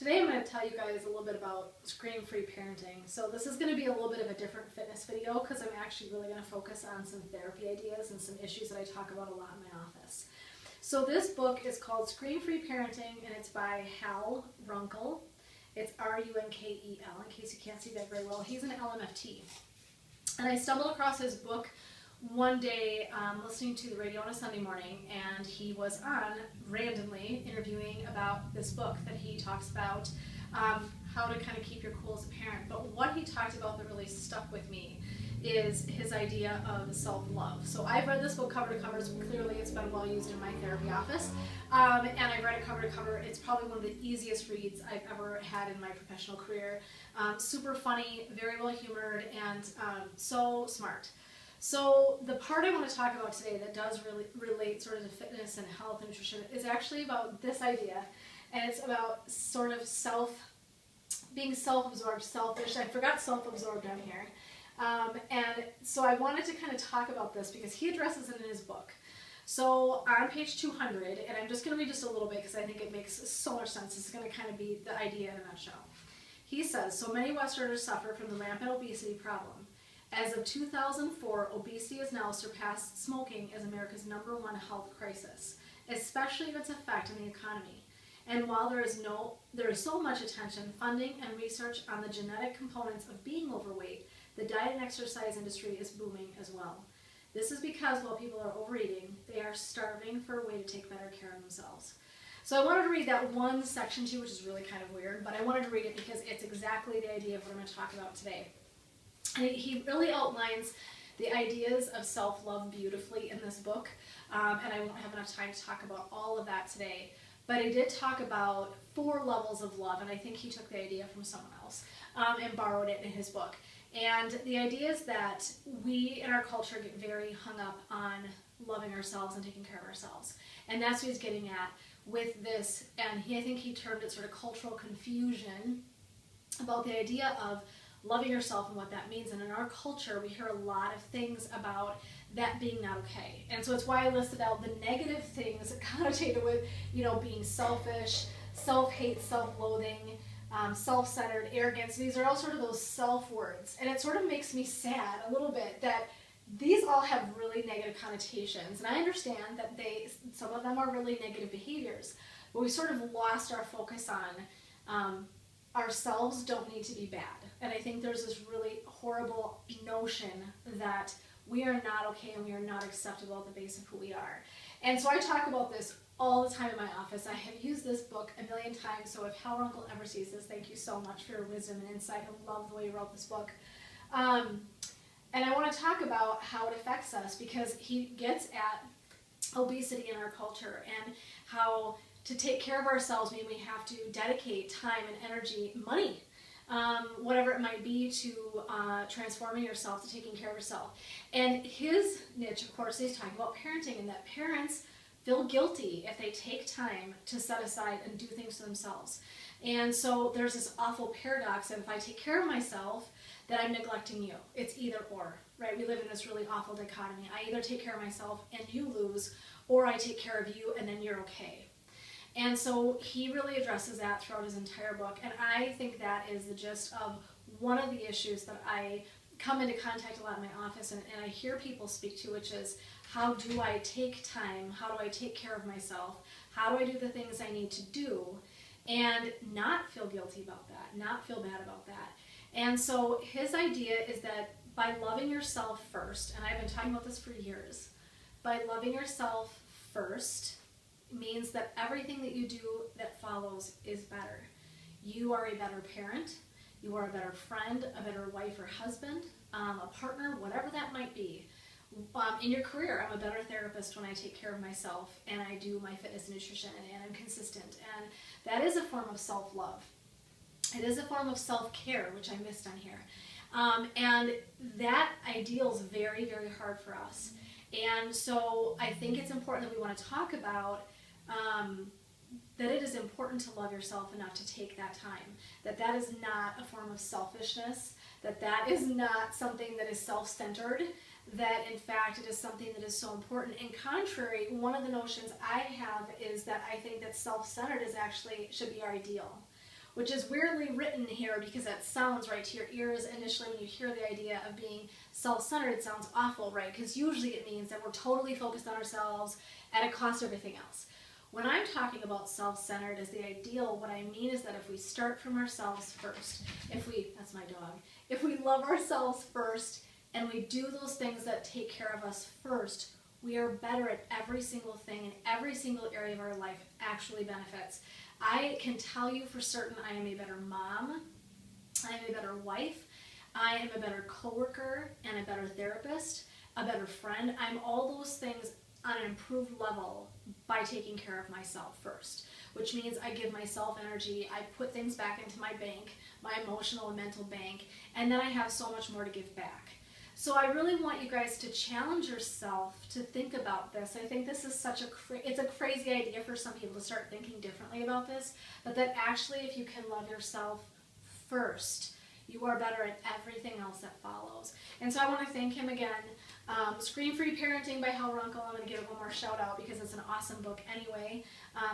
Today I'm going to tell you guys a little bit about screen-free parenting. So this is going to be a little bit of a different fitness video because I'm actually really going to focus on some therapy ideas and some issues that I talk about a lot in my office. So this book is called Screen-Free Parenting and it's by Hal Runkel. It's R-U-N-K-E-L, in case you can't see that very well. He's an LMFT. And I stumbled across his book one day listening to the radio on a Sunday morning, and he was on randomly interviewing about this book that he talks about how to kind of keep your cool as a parent. But what he talked about that really stuck with me is his idea of self-love. So I've read this book cover to cover, so clearly it's been well used in my therapy office. And I've read it cover to cover. It's probably one of the easiest reads I've ever had in my professional career. Super funny, very well humored, and so smart. So the part I want to talk about today that does really relate sort of to fitness and health and nutrition is actually about this idea, and it's about sort of being self-absorbed, selfish. I forgot self-absorbed on here. And so I wanted to kind of talk about this because he addresses it in his book. So on page 200, and I'm just going to read just a little bit because I think it makes so much sense. It's going to kind of be the idea in a nutshell. He says, so many Westerners suffer from the rampant obesity problem. As of 2004, obesity has now surpassed smoking as America's #1 health crisis, especially its effect on the economy. And while there is so much attention, funding, and research on the genetic components of being overweight, the diet and exercise industry is booming as well. This is because while people are overeating, they are starving for a way to take better care of themselves. So I wanted to read that one section too, which is really kind of weird, but I wanted to read it because it's exactly the idea of what I'm going to talk about today. And he really outlines the ideas of self-love beautifully in this book, and I won't have enough time to talk about all of that today. But he did talk about 4 levels of love, and I think he took the idea from someone else and borrowed it in his book. And the idea is that we in our culture get very hung up on loving ourselves and taking care of ourselves. And that's what he's getting at with this, and I think he termed it sort of cultural confusion about the idea of loving yourself and what that means. And in our culture, we hear a lot of things about that being not okay. And so it's why I listed out the negative things connotated with, being selfish, self-hate, self-loathing, self-centered, arrogance. These are all sort of those self-words. And it sort of makes me sad a little bit that these all have really negative connotations. And I understand that some of them are really negative behaviors, but we sort of lost our focus on ourselves don't need to be bad. And I think there's this really horrible notion that we are not okay and we are not acceptable at the base of who we are. And so I talk about this all the time in my office. I have used this book a million times, so if Hal Runkel ever sees this, thank you so much for your wisdom and insight. I love the way you wrote this book. And I want to talk about how it affects us because he gets at obesity in our culture and how to take care of ourselves means we have to dedicate time and energy, money, whatever it might be, to transforming yourself, to taking care of yourself. And his niche, of course, he's talking about parenting, and that parents feel guilty if they take time to set aside and do things to themselves. And so there's this awful paradox of if I take care of myself, that I'm neglecting you. It's either or, right? We live in this really awful dichotomy. I either take care of myself and you lose, or I take care of you and then you're okay. And so he really addresses that throughout his entire book, and I think that is the gist of one of the issues that I come into contact a lot in my office and I hear people speak to, which is how do I take time, how do I take care of myself, how do I do the things I need to do and not feel guilty about that, not feel bad about that. And so his idea is that by loving yourself first, and I've been talking about this for years, by loving yourself first means that everything that you do that follows is better. You are a better parent, you are a better friend, a better wife or husband, a partner, whatever that might be. In your career, I'm a better therapist when I take care of myself and I do my fitness and nutrition and I'm consistent. And that is a form of self-love. It is a form of self-care, which I missed on here. And that ideal is very, very hard for us. And so I think it's important that we want to talk about that it is important to love yourself enough to take that time, that is not a form of selfishness, that is not something that is self-centered, that in fact it is something that is so important. And contrary, one of the notions I have is that I think that self-centered should be our ideal. which is weirdly written here because that sounds right to your ears initially when you hear the idea of being self-centered. It sounds awful, right? Because usually it means that we're totally focused on ourselves at a cost of everything else. When I'm talking about self-centered as the ideal, what I mean is that if we start from ourselves first, that's my dog, if we love ourselves first and we do those things that take care of us first, we are better at every single thing, and every single area of our life actually benefits. I can tell you for certain I am a better mom, I am a better wife, I am a better coworker and a better therapist, a better friend. I'm all those things on an improved level by taking care of myself first, which means I give myself energy, I put things back into my bank, my emotional and mental bank, and then I have so much more to give back. So I really want you guys to challenge yourself to think about this. I think this is it's a crazy idea for some people to start thinking differently about this, but that actually if you can love yourself first, you are better at everything else that follows. And so I want to thank him again. Screen Free Parenting by Hal Runkle. I'm going to give it one more shout out because it's an awesome book anyway.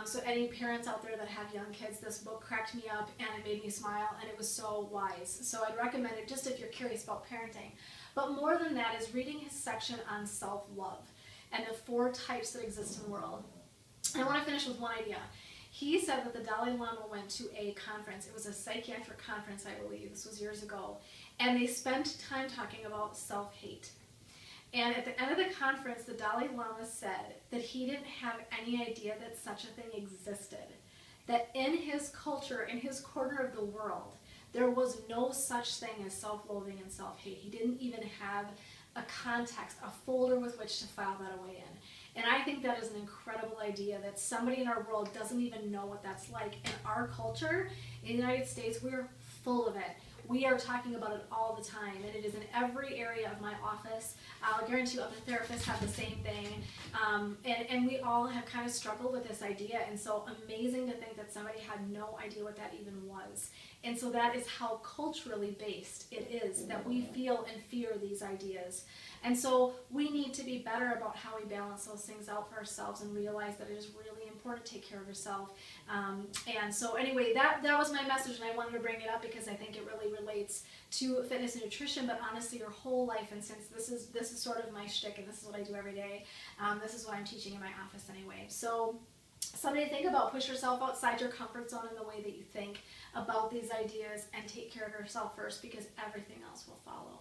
So any parents out there that have young kids, this book cracked me up and it made me smile and it was so wise. So I'd recommend it just if you're curious about parenting. But more than that is reading his section on self-love and the 4 types that exist in the world. And I want to finish with one idea. He said that the Dalai Lama went to a conference. It was a psychiatric conference, I believe. This was years ago. And they spent time talking about self-hate. And at the end of the conference, the Dalai Lama said that he didn't have any idea that such a thing existed. That in his culture, in his corner of the world, there was no such thing as self-loathing and self-hate. He didn't even have a context, a folder with which to file that away in. And I think that is an incredible idea that somebody in our world doesn't even know what that's like. In our culture, in the United States, we're full of it. We are talking about it all the time, and it is in every area of my office. I'll guarantee you other therapists have the same thing. And we all have kind of struggled with this idea, and so amazing to think that somebody had no idea what that even was. And so that is how culturally based it is, that we feel and fear these ideas. And so we need to be better about how we balance those things out for ourselves and realize that it is really important to take care of yourself. And so anyway, that was my message, and I wanted to bring it up because I think it really relates to fitness and nutrition, but honestly your whole life. And since this is sort of my shtick and this is what I do every day, this is what I'm teaching in my office anyway. So something to think about. Push yourself outside your comfort zone in the way that you think about these ideas and take care of yourself first, because everything else will follow.